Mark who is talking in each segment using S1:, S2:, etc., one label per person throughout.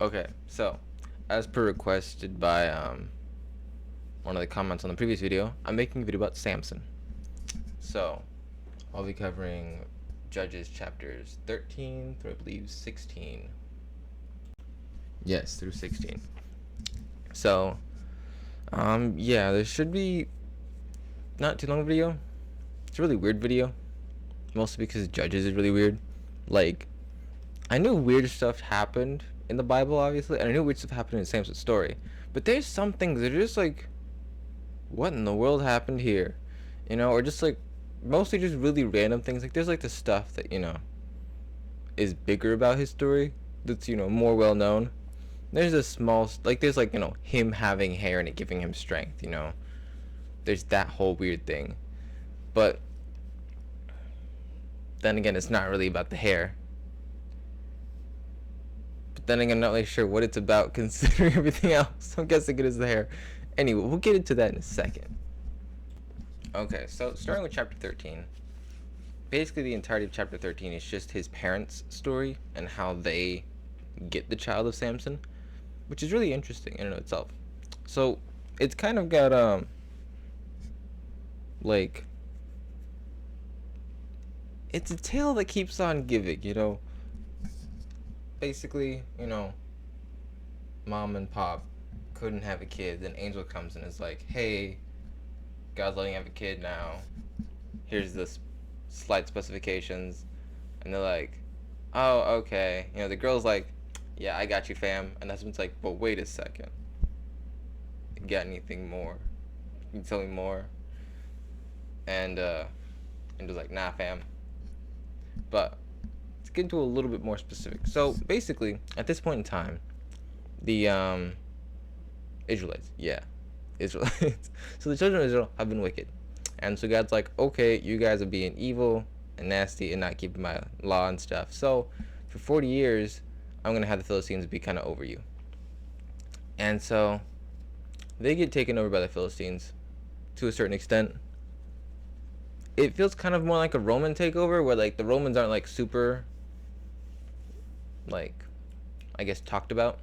S1: Okay, so as per requested by one of the comments on the previous video, I'm making a video about Samson. So I'll be covering Judges chapters 13 through I believe 16. Yes, through 16. So yeah, there should be not too long a video. It's a really weird video, mostly because Judges is really weird. Like, I knew weird stuff happened in the Bible, obviously, and I knew weird stuff happened in Samson's story. But there's some things that are just like, what in the world happened here? Or just like, mostly just really random things. Like, there's like the stuff that, is bigger about his story that's, more well known. There's a small, like, there's like, him having hair and it giving him strength. There's that whole weird thing. But then again, it's not really about the hair. But then again, I'm not really sure what it's about considering everything else. I'm guessing it is the hair. Anyway, we'll get into that in a second. Okay, so starting with chapter 13. Basically, the entirety of chapter 13 is just his parents' story and how they get the child of Samson, which is really interesting in and of itself. So, it's kind of got, like, it's a tale that keeps on giving. Basically, mom and pop couldn't have a kid, then Angel comes and is like, hey, God's letting you have a kid now. Here's the slight specifications. And they're like, oh, okay. The girl's like, yeah, I got you, fam. And that's when it's like, but wait a second. You got anything more? Can you tell me more? And Angel's like, nah, fam. But let's get into a little bit more specific. So basically, at this point in time, the Israelites, yeah, Israelites. So the children of Israel have been wicked, and so God's like, okay, you guys are being evil and nasty and not keeping my law and stuff. So for 40 years, I'm gonna have the Philistines be kind of over you, and so they get taken over by the Philistines to a certain extent. It feels kind of more like a Roman takeover, where like the Romans aren't like super, like, I guess, talked about,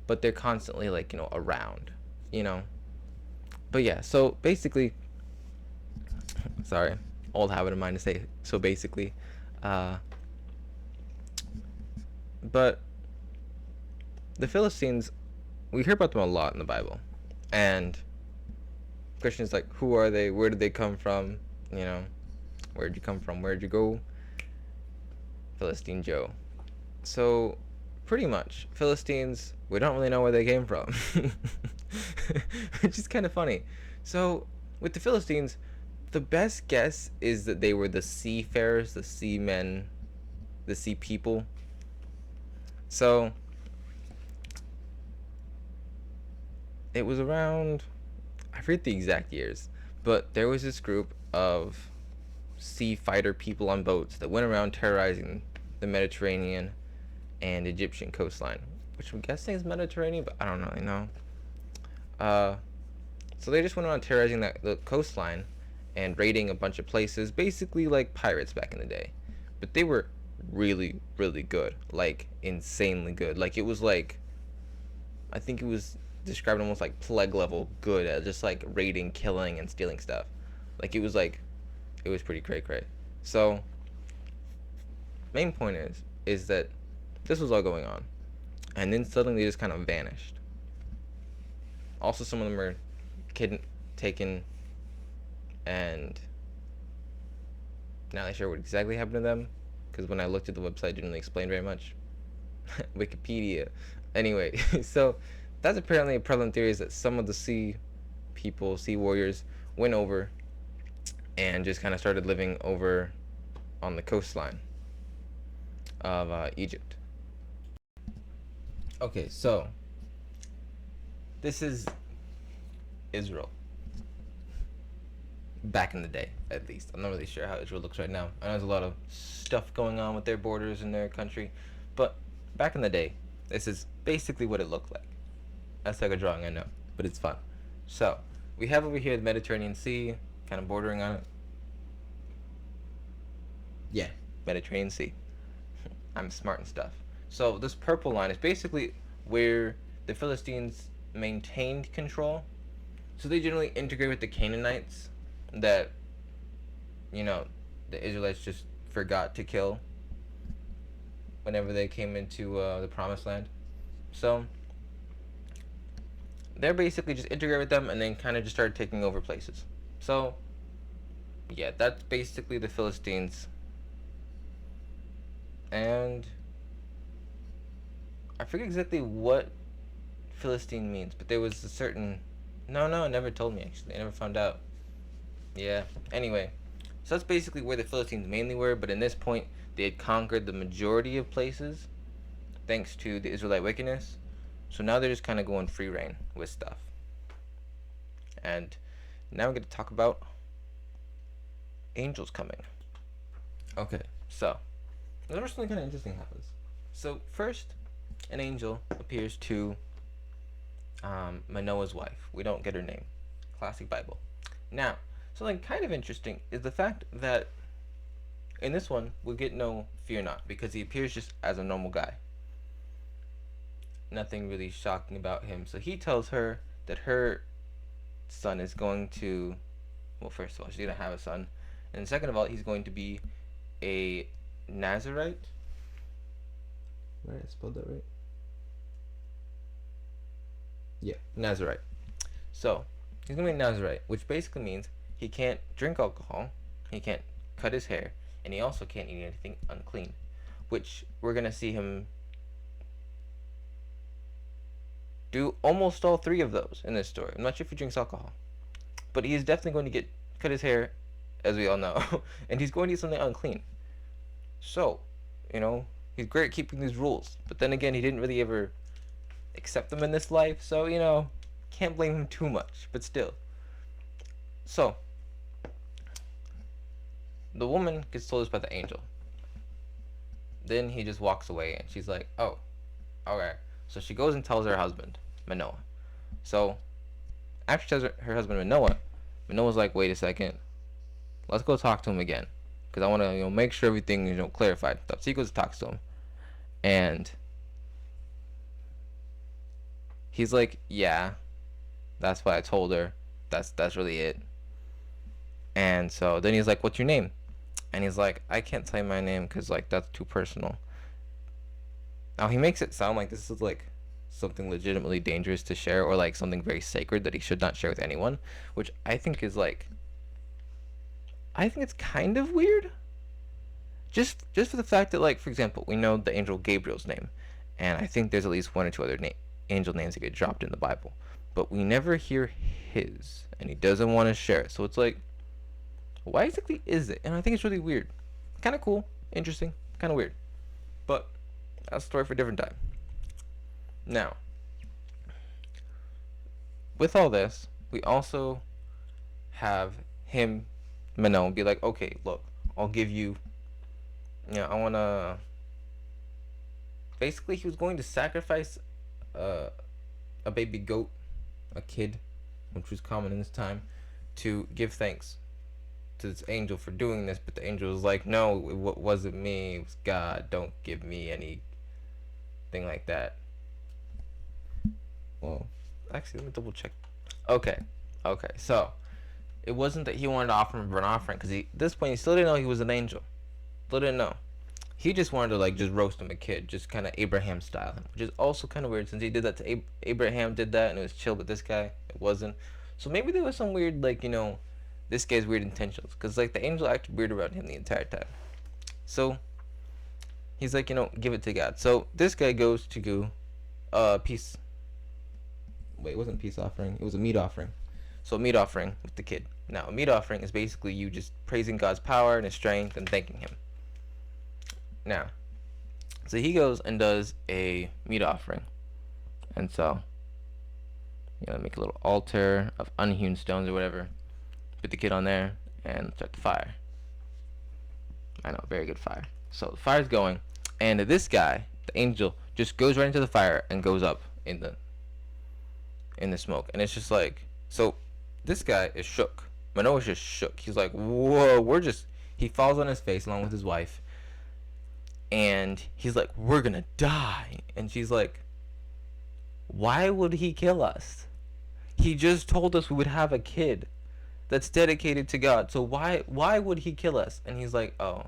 S1: but they're constantly like around, you know. But yeah, so basically, sorry, old habit of mine to say so basically, uh, but the Philistines, we hear about them a lot in the Bible, and Christians like, who are they? Where did they come from? Where'd you come from? Where'd you go? Philistine Joe. So, pretty much, Philistines, we don't really know where they came from, which is kind of funny. So, with the Philistines, the best guess is that they were the seafarers, the seamen, the sea people. So, it was around, I forget the exact years, but there was this group of sea fighter people on boats that went around terrorizing the Mediterranean and Egyptian coastline, which I'm guessing is Mediterranean, but I don't really know. So they just went around terrorizing the coastline and raiding a bunch of places, basically like pirates back in the day. But they were really, really good, like insanely good. Like it was like, I think it was described almost like plague level good at just like raiding, killing, and stealing stuff. Like it was pretty cray cray. So main point is that this was all going on, and then suddenly they just kind of vanished. Also, some of them were taken, and not really sure what exactly happened to them, because when I looked at the website, it didn't really explain very much. Wikipedia. Anyway, so that's apparently a prevalent theory, is that some of the sea people, sea warriors, went over and just kind of started living over on the coastline of Egypt. Okay, so this is Israel back in the day, at least. I'm not really sure how Israel looks right now. I know there's a lot of stuff going on with their borders in their country, but back in the day, this is basically what it looked like. That's like a drawing, I know, but it's fun. So we have over here the Mediterranean Sea, kind of bordering on it. Yeah, Mediterranean Sea. I'm smart and stuff. So this purple line is basically where the Philistines maintained control. So they generally integrate with the Canaanites that, you know, the Israelites just forgot to kill whenever they came into the Promised Land. So they're basically just integrate with them and then kind of just started taking over places. So yeah, that's basically the Philistines. And I forget exactly what Philistine means, but there was a certain. No, it never told me actually. I never found out. Yeah. Anyway, so that's basically where the Philistines mainly were, but in this point, they had conquered the majority of places thanks to the Israelite wickedness. So now they're just kind of going free reign with stuff. And now we're going to talk about angels coming. Okay, so there's something kind of interesting happens. So first, an angel appears to Manoah's wife. We don't get her name. Classic Bible. Now, something kind of interesting is the fact that in this one we get no fear not, because he appears just as a normal guy. Nothing really shocking about him. So he tells her that her son is going to, well, first of all, she's going to have a son. And second of all, he's going to be a Nazarite. Right, I spelled that right? Yeah, Nazarite. So, he's going to be a Nazarite, which basically means he can't drink alcohol, he can't cut his hair, and he also can't eat anything unclean. Which we're going to see him do almost all three of those in this story. I'm not sure if he drinks alcohol, but he's definitely going to cut his hair, as we all know, and he's going to eat something unclean. So, he's great at keeping these rules, but then again, he didn't really ever accept them in this life, so can't blame him too much, but still. So, the woman gets told this by the angel. Then he just walks away, and she's like, oh, okay. So she goes and tells her husband, Manoah. So, after she tells her husband, Manoah's like, wait a second. Let's go talk to him again. Because I want to, make sure everything is, clarified and stuff. So he goes and talks to him. And he's like, yeah, that's what I told her. That's really it. And so then he's like, what's your name? And he's like, I can't tell you my name because, that's too personal. Now, he makes it sound like this is, something legitimately dangerous to share, or, something very sacred that he should not share with anyone, which I think is, I think it's kind of weird. Just for the fact that, for example, we know the angel Gabriel's name, and I think there's at least one or two other angel names that get dropped in the Bible, but we never hear his, and he doesn't want to share it. So it's like, why exactly is it? And I think it's really weird. Kind of cool, interesting, kind of weird. But that's a story for a different time. Now, with all this, we also have him, Manoah, be like, okay, look, I'll give you, I want to, basically he was going to sacrifice a baby goat, a kid, which was common in this time, to give thanks to this angel for doing this. But the angel was like, no, it wasn't me, it was God, don't give me anything like that. Well, actually, let me double check. Okay, so it wasn't that he wanted to offer him a burnt offering, because at this point he still didn't know he was an angel. Still didn't know. He just wanted to just roast him a kid, just kind of Abraham style, which is also kind of weird since he did that to Abraham did that and it was chill, but this guy it wasn't. So maybe there was some weird this guy's weird intentions, because the angel acted weird around him the entire time. So he's like, give it to God. So this guy goes to go peace. Wait, it wasn't a peace offering. It was a meat offering. So a meat offering with the kid. Now, a meat offering is basically you just praising God's power and his strength and thanking him. Now, so he goes and does a meat offering. And so, make a little altar of unhewn stones or whatever. Put the kid on there and start the fire. I know, very good fire. So the fire's going, and this guy, the angel, just goes right into the fire and goes up in the smoke. And it's just so this guy is shook. Manoah's just shook. He's like, whoa, he falls on his face along with his wife. And he's like, we're gonna die. And she's like, why would he kill us? He just told us we would have a kid that's dedicated to God. So why would he kill us? And he's like, oh,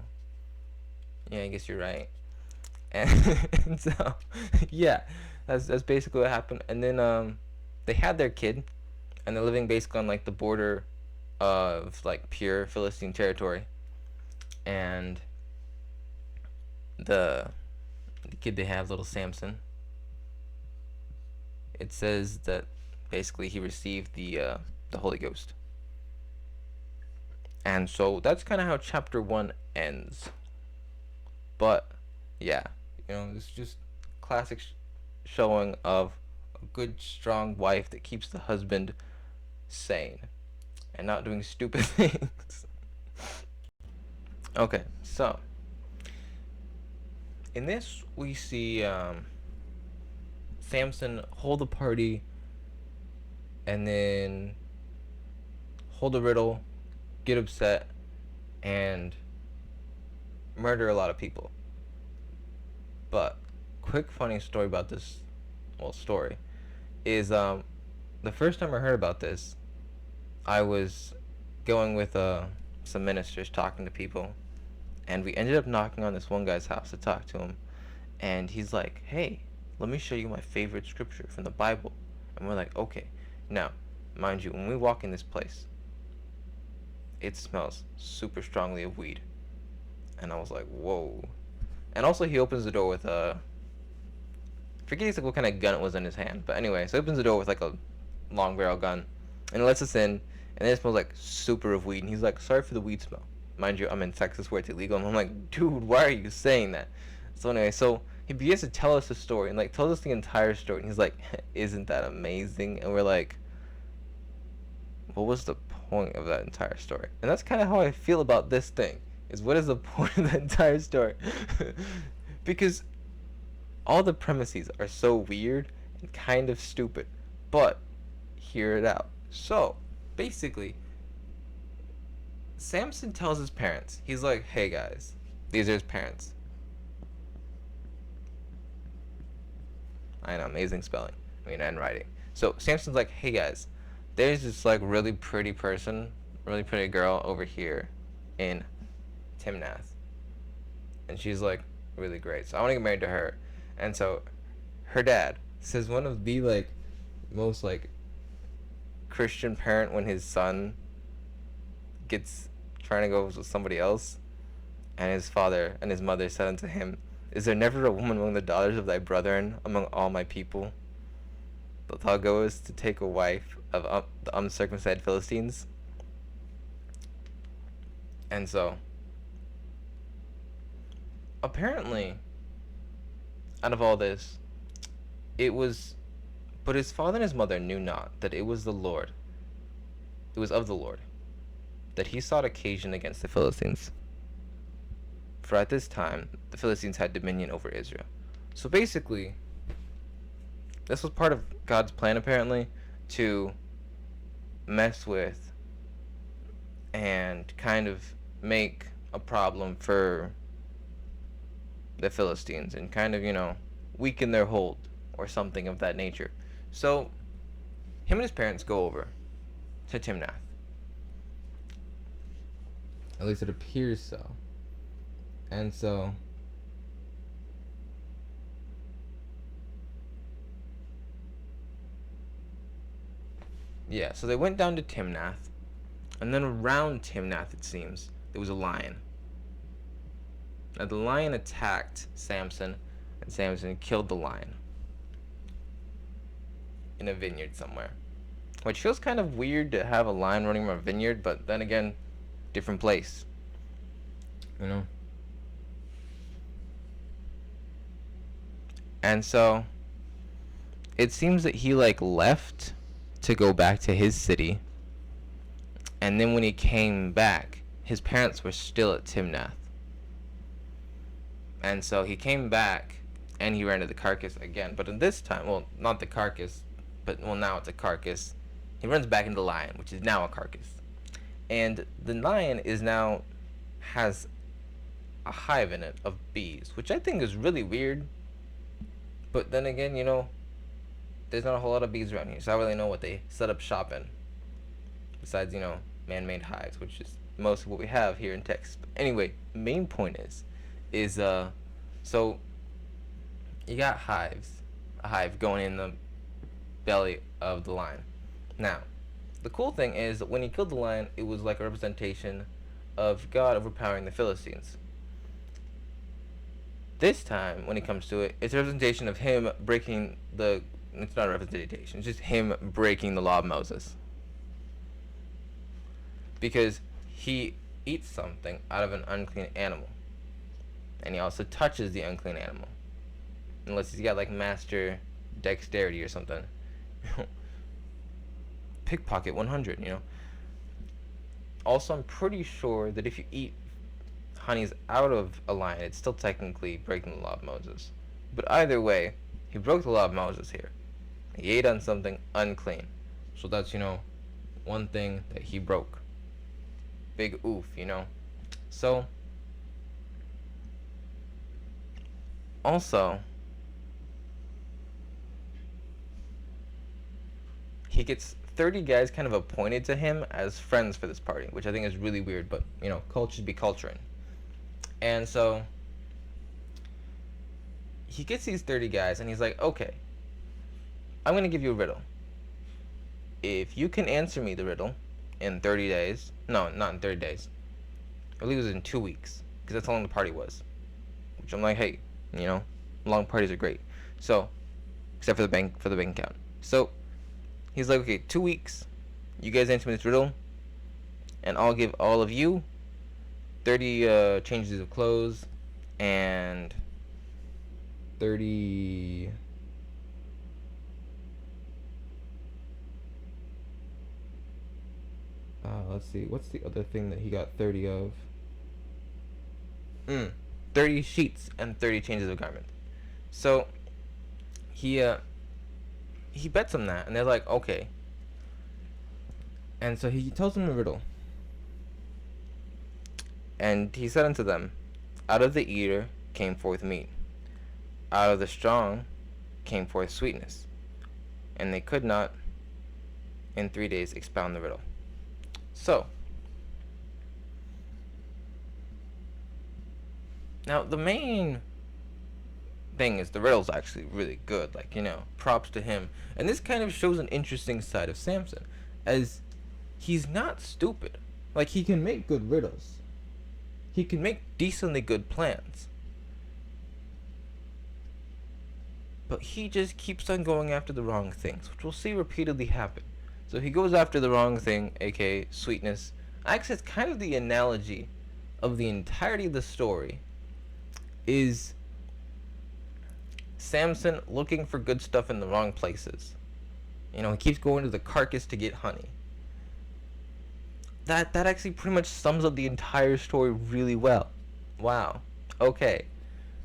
S1: yeah, I guess you're right. And so yeah, that's basically what happened. And then they had their kid, and they're living basically on like the border of like pure Philistine territory. And the kid they have, little Samson, it says that basically he received the Holy Ghost. And so that's kind of how chapter 1 ends. But yeah, it's just classic showing of a good strong wife that keeps the husband sane and not doing stupid things. Okay, so in this we see Samson hold a party and then hold a riddle, get upset, and murder a lot of people. But quick funny story about this, story is the first time I heard about this, I was going with some ministers talking to people, and we ended up knocking on this one guy's house to talk to him, and he's like, hey, let me show you my favorite scripture from the Bible. And we're like, okay. Now, mind you, when we walk in this place, it smells super strongly of weed. And I was like, whoa. And also he opens the door with I forget what kind of gun it was in his hand. But anyway, so he opens the door with like a long barrel gun. And lets us in. And then it smells like super of weed. And he's like, sorry for the weed smell. Mind you, I'm in Texas where it's illegal. And I'm like, dude, why are you saying that? So anyway, so he begins to tell us the story. And like tells us the entire story. And he's like, isn't that amazing? And we're like, what was the point of that entire story? And that's kind of how I feel about this thing. Is what is the point of the entire story? Because all the premises are so weird and kind of stupid. But hear it out. So, basically, Samson tells his parents, he's like, hey guys, these are his parents. I know, amazing spelling. And writing. So, Samson's like, hey guys, there's this like really pretty person, really pretty girl over here in Timnath. And she's like really great. So I want to get married to her. And so her dad says one of the like most like Christian parent when his son gets trying to go with somebody else, and his father and his mother said unto him, is there never a woman among the daughters of thy brethren among all my people that thou goest to take a wife of the uncircumcised Philistines? And so apparently out of all this, but his father and his mother knew not that it was the Lord, it was of the Lord, that he sought occasion against the Philistines. For at this time the Philistines had dominion over Israel. So basically, this was part of God's plan apparently, to mess with and kind of make a problem for the Philistines and kind of, weaken their hold or something of that nature. So him and his parents go over to Timnath. At least it appears so. And so yeah, so they went down to Timnath, and then around Timnath, it seems, there was a lion. Now the lion attacked Samson, and Samson killed the lion in a vineyard somewhere. Which feels kind of weird to have a lion running from a vineyard, but then again, different place. And so it seems that he like left to go back to his city, and then when he came back, his parents were still at Timnath. And so he came back and he ran to the carcass again, but in this time, not the carcass, but now it's a carcass. He runs back into the lion, which is now a carcass. And the lion is now has a hive in it of bees, which I think is really weird. But then again, there's not a whole lot of bees around here, so I don't really know what they set up shop in. Besides, man-made hives, which is most of what we have here in Texas. But anyway, main point is so you got a hive going in the belly of the lion. Now, the cool thing is that when he killed the lion, it was like a representation of God overpowering the Philistines. This time, when it comes to it, it's a representation of him breaking the. It's not a representation. It's just him breaking the law of Moses. Because he eats something out of an unclean animal, and he also touches the unclean animal, unless he's got like master dexterity or something. Pickpocket 100. Also, I'm pretty sure that if you eat honeys out of a lion, it's still technically breaking the law of Moses. But either way, he broke the law of Moses here. He ate on something unclean. So that's, one thing that he broke. Big oof, So, also, he gets 30 guys kind of appointed to him as friends for this party, which I think is really weird, but, culture be culturing. And so, he gets these 30 guys, and he's like, okay, I'm going to give you a riddle. If you can answer me the riddle in 30 days, no, not in 30 days, I believe it was in 2 weeks, because that's how long the party was. Which I'm like, hey, long parties are great. So, except for the bank account. So, he's like, okay, 2 weeks, you guys answer me this riddle, and I'll give all of you 30 changes of clothes and 30. Let's see, what's the other thing that he got 30 of? 30 sheets and 30 changes of garment. So he bets them that, and they're like, okay. And so he tells them a riddle. And he said unto them, out of the eater came forth meat, out of the strong came forth sweetness, and they could not in 3 days expound the riddle. So, now the main thing is the riddle's actually really good, props to him. And this kind of shows an interesting side of Samson, as he's not stupid. Like, he can make good riddles. He can make decently good plans. But he just keeps on going after the wrong things, which we'll see repeatedly happen. So he goes after the wrong thing, aka sweetness. Actually, it's kind of the analogy of the entirety of the story is Samson looking for good stuff in the wrong places. He keeps going to the carcass to get honey. That actually pretty much sums up the entire story really well. Wow. Okay.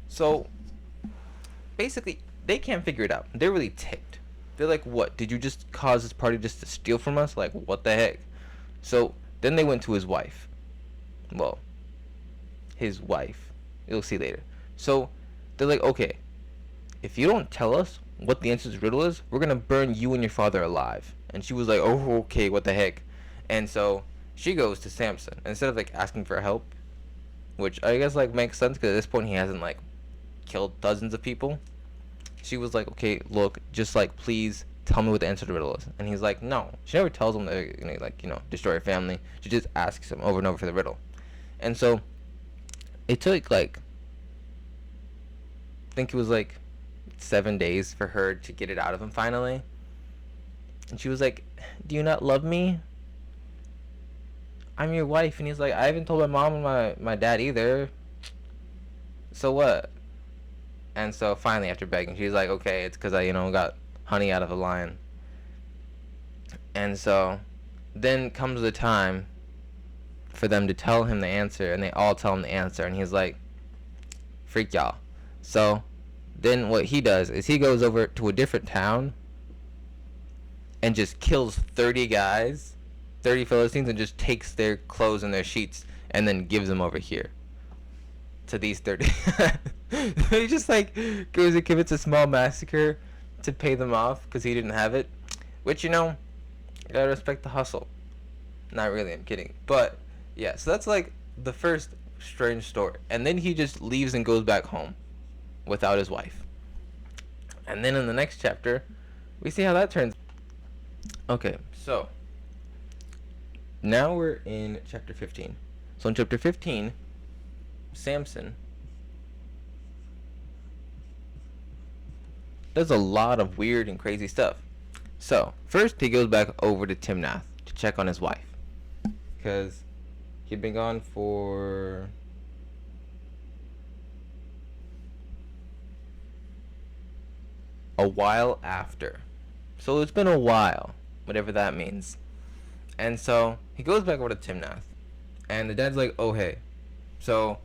S1: So, basically, they can't figure it out. They're really ticked. They're like, what? Did you just cause this party just to steal from us? Like, what the heck? So, then they went to his wife. Well, his wife. You'll see later. So, they're like, okay, if you don't tell us what the answer to the riddle is, we're going to burn you and your father alive. And she was like, oh, okay, what the heck? And so, she goes to Samson. Instead of, asking for help, which I guess, makes sense, because at this point he hasn't, killed dozens of people. She was like, okay, look, just please tell me what the answer to the riddle is. And he's like, no. She never tells him to destroy her family. She just asks him over and over for the riddle. And so it took I think it was 7 days for her to get it out of him finally. And she was like, do you not love me? I'm your wife. And he's like, I haven't told my mom and my dad either. So what? And so finally, after begging, she's like, okay, it's because I, got honey out of a lion. And so then comes the time for them to tell him the answer, and they all tell him the answer, and he's like, freak y'all. So then what he does is he goes over to a different town and just kills 30 guys, 30 Philistines, and just takes their clothes and their sheets and then gives them over here. to these 30. He just like goes and commits a small massacre to pay them off because he didn't have it. Which, you know, you gotta respect the hustle. Not really, I'm kidding. But yeah, so that's like the first strange story. And then he just leaves and goes back home without his wife. And then in the next chapter, we see how that turns. Okay, so now we're in chapter 15. So in chapter 15, Samson does a lot of weird and crazy stuff. So first he goes back over to Timnath to check on his wife, because he'd been gone for a while after. So it's been a while, whatever that means. And so he goes back over to Timnath, and the dad's like, "Oh hey, so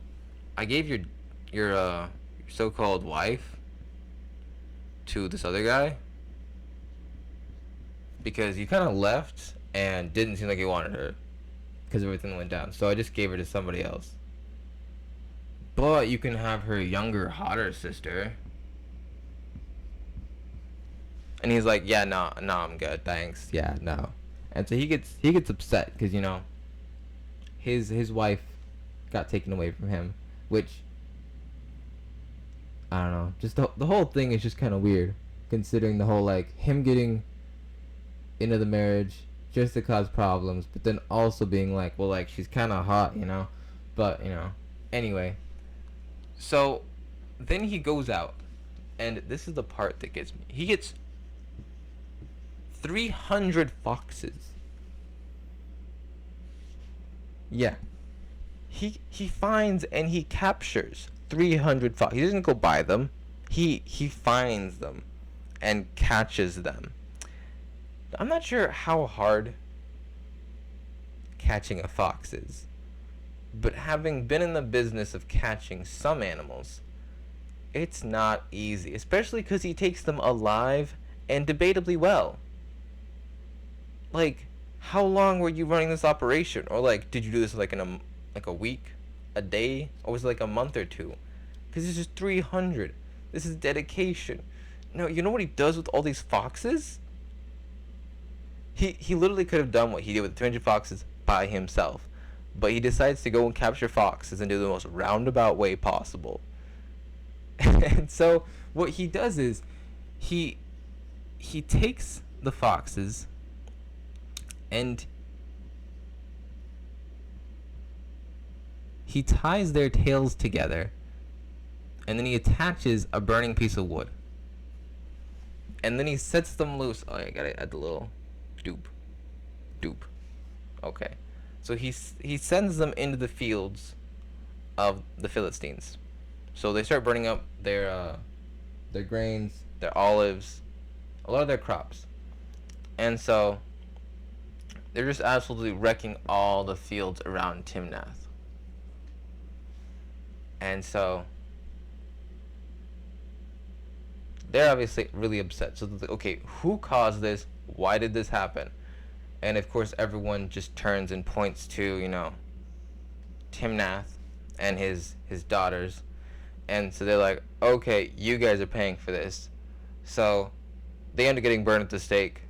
S1: I gave your so-called wife to this other guy because you kind of left and didn't seem like you wanted her because everything went down. So I just gave her to somebody else. But you can have her younger, hotter sister." And he's like, "Yeah, no, I'm good, thanks. Yeah, no." And so he gets upset because, you know, his wife got taken away from him, which, I don't know, just the whole thing is just kind of weird, considering the whole, like, him getting into the marriage just to cause problems, but then also being like, well, like, she's kind of hot, you know. But, you know, anyway, so then he goes out, and this is the part that gets me. He gets 300 foxes. Yeah. He finds and he captures 300 foxes. He doesn't go buy them. He finds them and catches them. I'm not sure how hard catching a fox is, but having been in the business of catching some animals, it's not easy, especially because he takes them alive and debatably well. Like, how long were you running this operation? Or, like, did you do this like in a week, a day, or was it like a month or two? Because this is 300. This is dedication. No, you know what he does with all these foxes? He literally could have done what he did with 300 foxes by himself, but he decides to go and capture foxes and do the most roundabout way possible. And so what he does is he takes the foxes and he ties their tails together, and then he attaches a burning piece of wood, and then he sets them loose. Oh, I gotta add the little doop. Okay, so he sends them into the fields of the Philistines. So they start burning up their grains, their olives, a lot of their crops, and so they're just absolutely wrecking all the fields around Timnath. And so they're obviously really upset. So they're like, okay, who caused this? Why did this happen? And of course everyone just turns and points to, you know, Timnath and his daughters. And so they're like, okay, you guys are paying for this. So they end up getting burned at the stake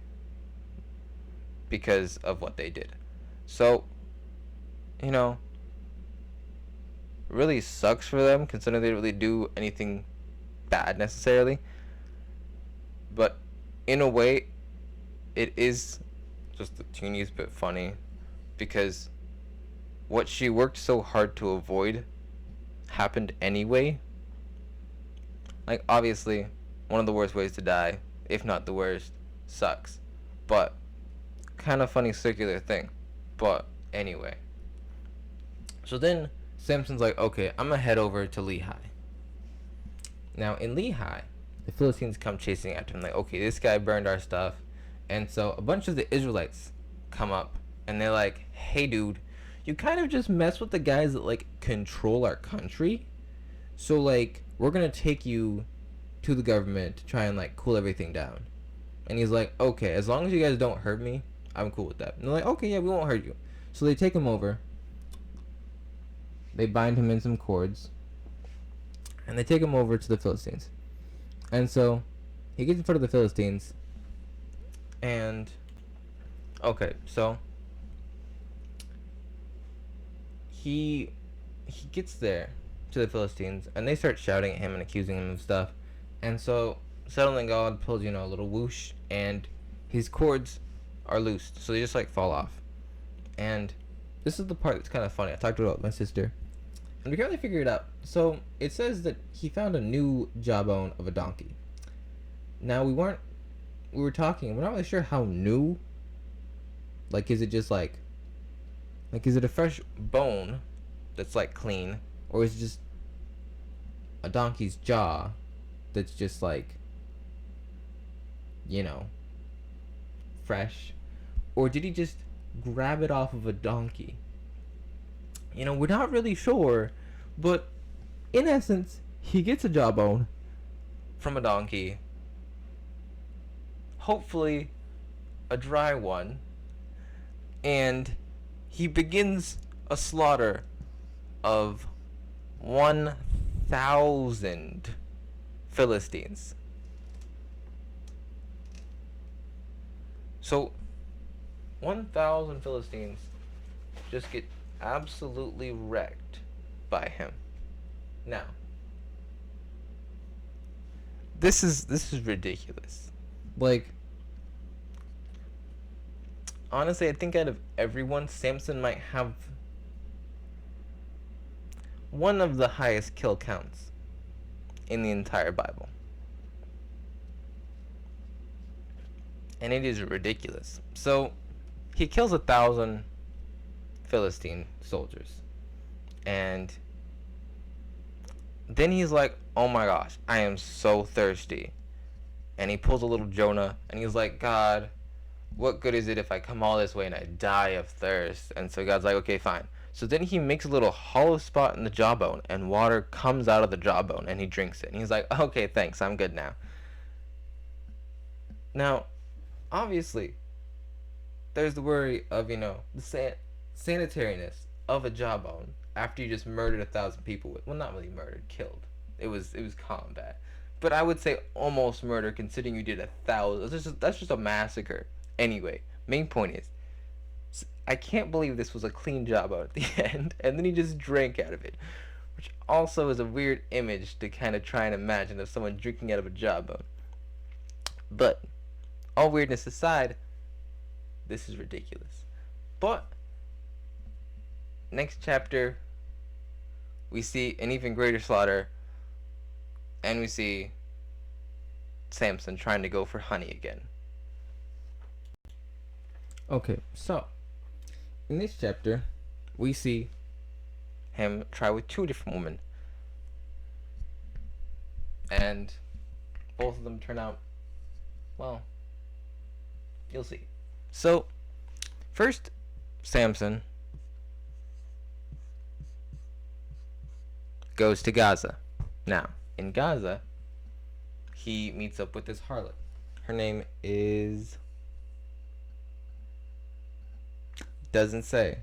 S1: because of what they did. So, you know, really sucks for them, considering they didn't really do anything bad necessarily. But in a way, it is just the teeniest bit funny, because what she worked so hard to avoid happened anyway. Like, obviously, one of the worst ways to die, if not the worst, sucks. But kind of funny circular thing. But anyway, so then Samson's like, okay, I'm gonna head over to Lehi. Now in Lehi, the Philistines come chasing after him, like, okay, this guy burned our stuff. And so a bunch of the Israelites come up and they're like, hey dude, you kind of just mess with the guys that like control our country, so like we're gonna take you to the government to try and like cool everything down. And he's like, okay, as long as you guys don't hurt me, I'm cool with that. And they're like, okay, yeah, we won't hurt you. So they take him over, they bind him in some cords, and they take him over to the Philistines. And so he gets in front of the Philistines, and okay, so he gets there to the Philistines, and they start shouting at him and accusing him of stuff. And so suddenly God pulls, a little whoosh, and his cords are loosed, so they just like fall off. And this is the part that's kind of funny. I talked about it with my sister, and we can't really figure it out. So it says that he found a new jawbone of a donkey. Now we were talking. We're not really sure how new. Like, is it just like is it a fresh bone that's like clean, or is it just a donkey's jaw that's just like, fresh, or did he just grab it off of a donkey? We're not really sure, but in essence, he gets a jawbone from a donkey, hopefully a dry one, and he begins a slaughter of 1,000 Philistines. So 1,000 Philistines just get absolutely wrecked by him. Now, this is ridiculous. Like, honestly, I think out of everyone, Samson might have one of the highest kill counts in the entire Bible. And it is ridiculous. So he kills 1,000 Philistine soldiers, and then he's like, oh my gosh, I am so thirsty. And he pulls a little Jonah, and he's like, God, what good is it if I come all this way and I die of thirst? And so God's like, okay, fine. So then he makes a little hollow spot in the jawbone, and water comes out of the jawbone, and he drinks it. And he's like, okay, thanks, I'm good now. Now, obviously, there's the worry of, the sanitariness of a jawbone after you just murdered 1,000 people with, well, not really murdered, killed. It was combat. But I would say almost murder, considering you did 1,000. That's just a massacre. Anyway, main point is, I can't believe this was a clean jawbone at the end, and then he just drank out of it, which also is a weird image to kind of try and imagine of someone drinking out of a jawbone. But all weirdness aside, this is ridiculous. But next chapter, we see an even greater slaughter, and we see Samson trying to go for honey again. Okay, so in this chapter, we see him try with 2 different women, and both of them turn out, well, you'll see. So first, Samson goes to Gaza. Now, in Gaza, he meets up with this harlot. Her name is, doesn't say.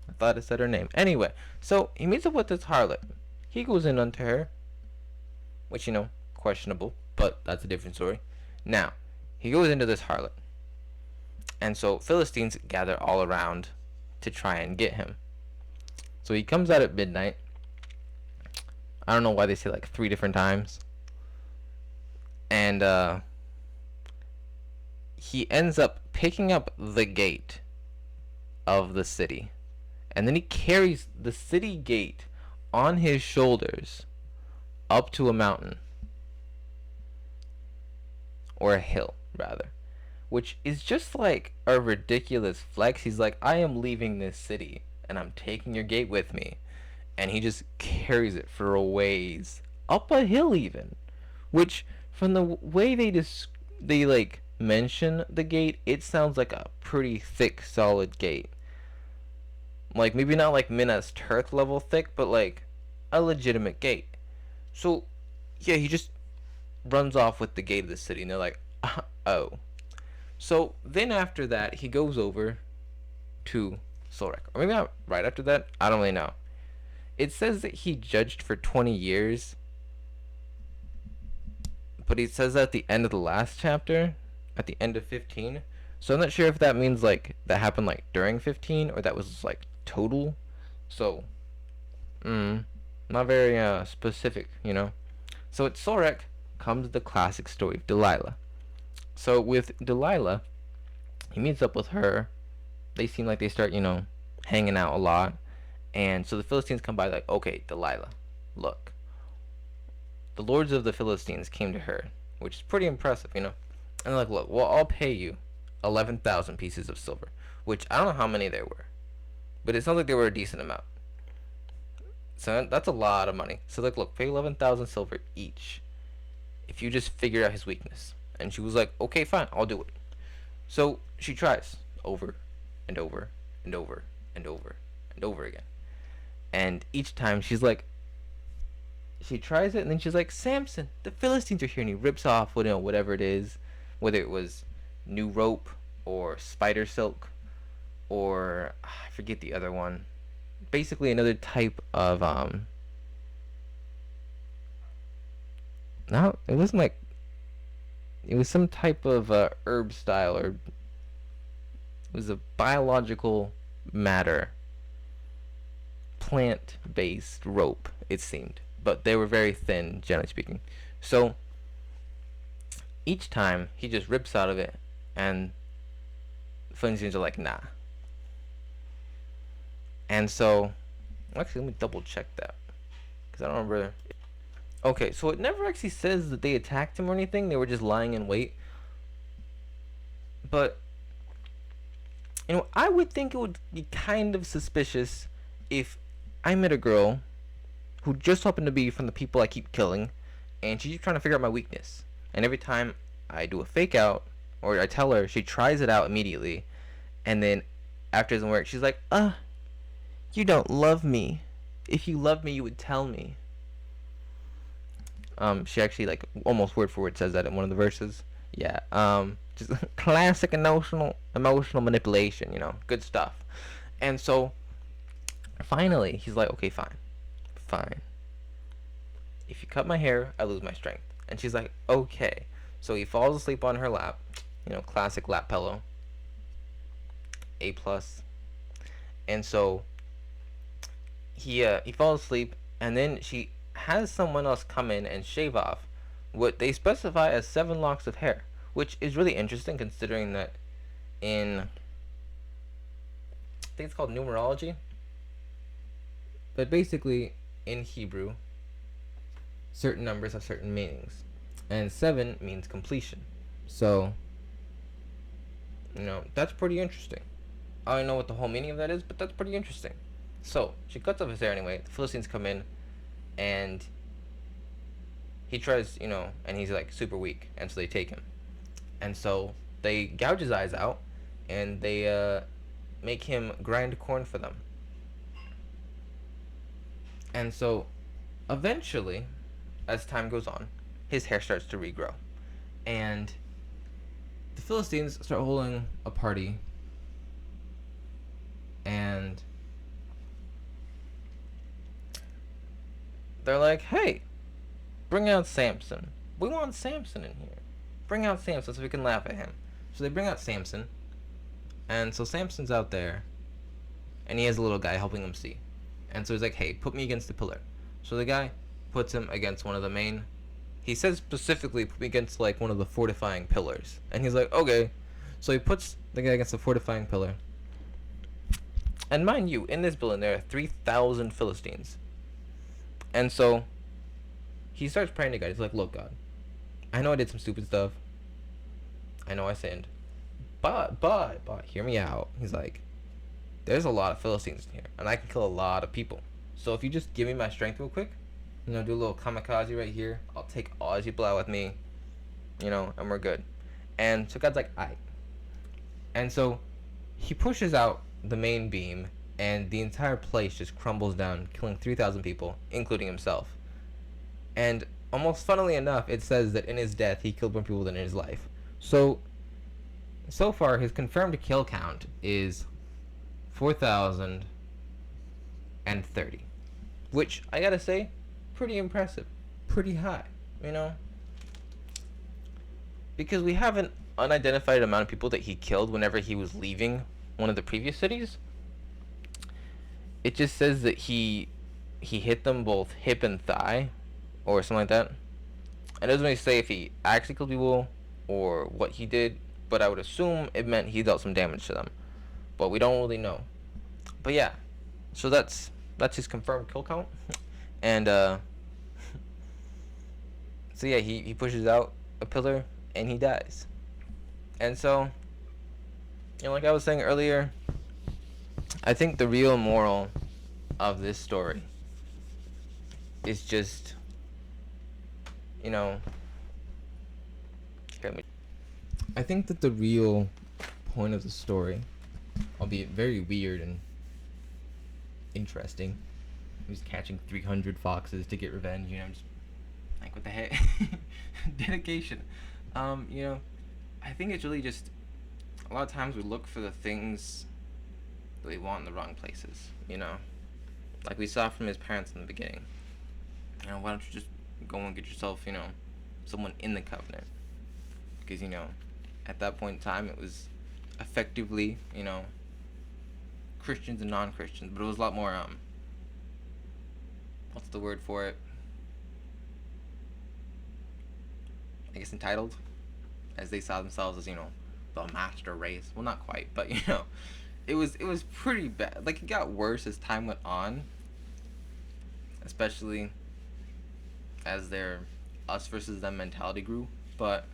S1: I thought it said her name. Anyway, so he meets up with this harlot. He goes in unto her, which, questionable, but that's a different story. Now, he goes into this harlot, and so Philistines gather all around to try and get him. So he comes out at midnight. I don't know why they say like 3 different times. And he ends up picking up the gate of the city. And then he carries the city gate on his shoulders up to a mountain. Or a hill, rather. Which is just like a ridiculous flex. He's like, I am leaving this city, and I'm taking your gate with me. And he just carries it for a ways. Up a hill, even. Which, from the way they like mention the gate, it sounds like a pretty thick, solid gate. Like, maybe not like Minas Tirith level thick, but like a legitimate gate. So, yeah, he just runs off with the gate of the city, and they're like, oh. So then after that, he goes over to Sorek. Or maybe not right after that. I don't really know. It says that he judged for 20 years but he says that at the end of the last chapter, at the end of 15. So I'm not sure if that means like that happened like during 15 or that was like total. So, not very specific, you know. So at Sorek comes the classic story of Delilah. So with Delilah, he meets up with her. They seem like they start, hanging out a lot. And so the Philistines come by like, okay, Delilah, look, the lords of the Philistines came to her, which is pretty impressive, And they're like, look, well, I'll pay you 11,000 pieces of silver, which I don't know how many there were, but it sounds like they were a decent amount. So that's a lot of money. So like, look, pay 11,000 silver each if you just figure out his weakness. And she was like, okay, fine, I'll do it. So she tries over and over and over and over and over again. And each time she tries it, and then she's like, Samson, the Philistines are here, and he rips off whatever it is, whether it was new rope or spider silk or I forget the other one. Basically another type of no, it wasn't like it was some type of herb style, or it was a biological matter, plant based rope, it seemed, but they were very thin, generally speaking. So each time he just rips out of it, and the Philistines are like, nah. And so, actually, let me double check that, because I don't remember. Okay, so it never actually says that they attacked him or anything. They were just lying in wait. But, I would think it would be kind of suspicious if I met a girl who just happened to be from the people I keep killing, and she's trying to figure out my weakness. And every time I do a fake out, or I tell her, she tries it out immediately, and then after it doesn't work, she's like, you don't love me. If you loved me, you would tell me. She actually, like, almost word for word says that in one of the verses. Yeah, just classic emotional manipulation, good stuff. And so, finally, he's like, okay, fine. If you cut my hair, I lose my strength. And she's like, okay. So he falls asleep on her lap, classic lap pillow. A plus. And so, he falls asleep, and then she has someone else come in and shave off what they specify as 7 locks of hair, which is really interesting considering that in, I think it's called numerology, but basically in Hebrew, certain numbers have certain meanings, and 7 means completion. So, that's pretty interesting. I don't know what the whole meaning of that is, but that's pretty interesting. So she cuts off his hair anyway. The Philistines come in, and he tries, and he's like super weak, and so they take him. And so they gouge his eyes out, and they make him grind corn for them. And so eventually, as time goes on, his hair starts to regrow. And the Philistines start holding a party, and they're like, hey, bring out Samson. We want Samson in here. Bring out Samson so we can laugh at him. So they bring out Samson. And so Samson's out there. And he has a little guy helping him see. And so he's like, hey, put me against the pillar. So the guy puts him against one of the main. He says specifically, put me against like one of the fortifying pillars. And he's like, okay. So he puts the guy against the fortifying pillar. And mind you, in this building there are 3,000 Philistines. And so he starts praying to God. He's like, look, God, I know I did some stupid stuff. I know I sinned. But, hear me out. He's like, there's a lot of Philistines in here, and I can kill a lot of people. So if you just give me my strength real quick, do a little kamikaze right here. I'll take all these people out with me, and we're good. And so God's like, aight. And so he pushes out the main beam, and the entire place just crumbles down, killing 3,000 people, including himself. And almost funnily enough, it says that in his death, he killed more people than in his life. So far, his confirmed kill count is 4,030. Which, I gotta say, pretty impressive. Pretty high, because we have an unidentified amount of people that he killed whenever he was leaving one of the previous cities. It just says that he hit them both hip and thigh, or something like that. It doesn't really say if he actually killed people or what he did, but I would assume it meant he dealt some damage to them. But we don't really know. But yeah, so that's his confirmed kill count, and so yeah, he pushes out a pillar and he dies. And so, like I was saying earlier, I think the real moral of this story is just, you know, I think that the real point of the story, albeit very weird and interesting, he's catching 300 foxes to get revenge. Just like, what the heck, dedication. I think it's really just a lot of times we look for the things that we want in the wrong places. Like we saw from his parents in the beginning. Why don't you just go and get yourself, someone in the covenant? Because, at that point in time, it was effectively, Christians and non-Christians, but it was a lot more, what's the word for it? I guess entitled, as they saw themselves as, the master race. Well, not quite, but, it was pretty bad. Like, it got worse as time went on, especially as their us versus them mentality grew. But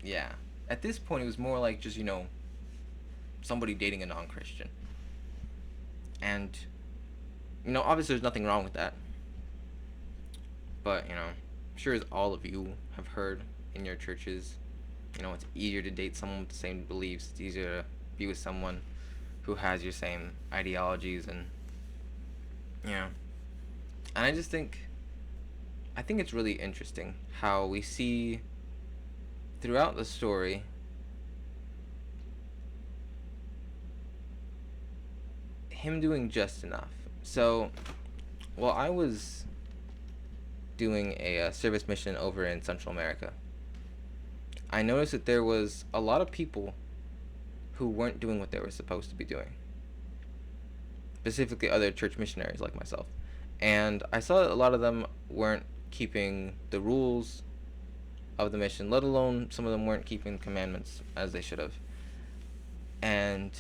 S1: yeah, at this point it was more like just somebody dating a non-Christian, and obviously there's nothing wrong with that, but I'm sure as all of you have heard in your churches, it's easier to date someone with the same beliefs. It's easier to be with someone who has your same ideologies, and and I think it's really interesting how we see throughout the story him doing just enough. So, while I was doing a service mission over in Central America, I noticed that there was a lot of people who weren't doing what they were supposed to be doing. Specifically other church missionaries like myself. And I saw that a lot of them weren't keeping the rules of the mission, let alone some of them weren't keeping commandments as they should have. And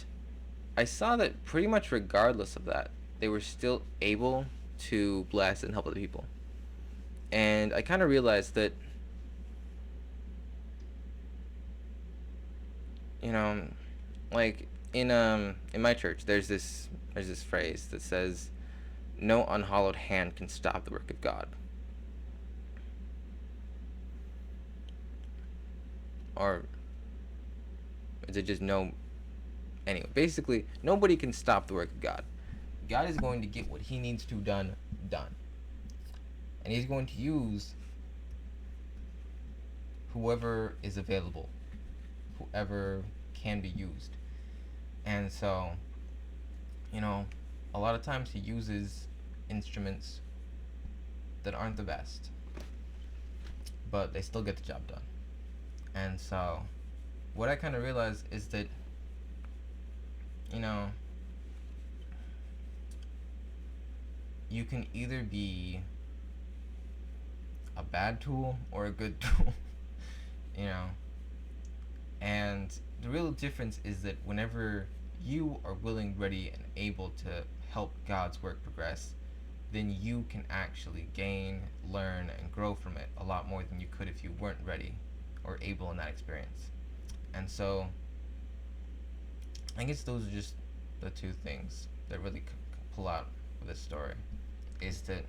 S1: I saw that pretty much regardless of that, they were still able to bless and help other people. And I kind of realized that, like in my church, there's this phrase that says, "No unhallowed hand can stop the work of God." Or is it just no? Anyway, basically, nobody can stop the work of God. God is going to get what he needs to done. And he's going to use whoever is available, whoever can be used. And so, a lot of times he uses instruments that aren't the best, but they still get the job done. And so, what I kind of realized is that, you can either be a bad tool or a good tool, and the real difference is that whenever you are willing, ready, and able to help God's work progress, then you can actually gain, learn, and grow from it a lot more than you could if you weren't ready or able in that experience. And so I guess those are just the two things that really pull out of this story, is that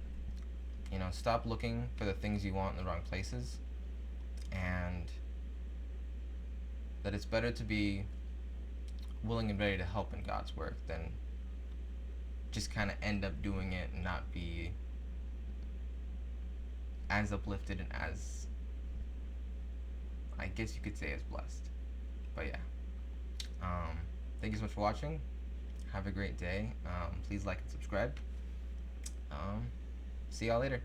S1: stop looking for the things you want in the wrong places, and that it's better to be willing and ready to help in God's work than just kind of end up doing it and not be as uplifted and as, I guess you could say, as blessed. But yeah, thank you so much for watching. Have a great day. Please like and subscribe. See y'all later.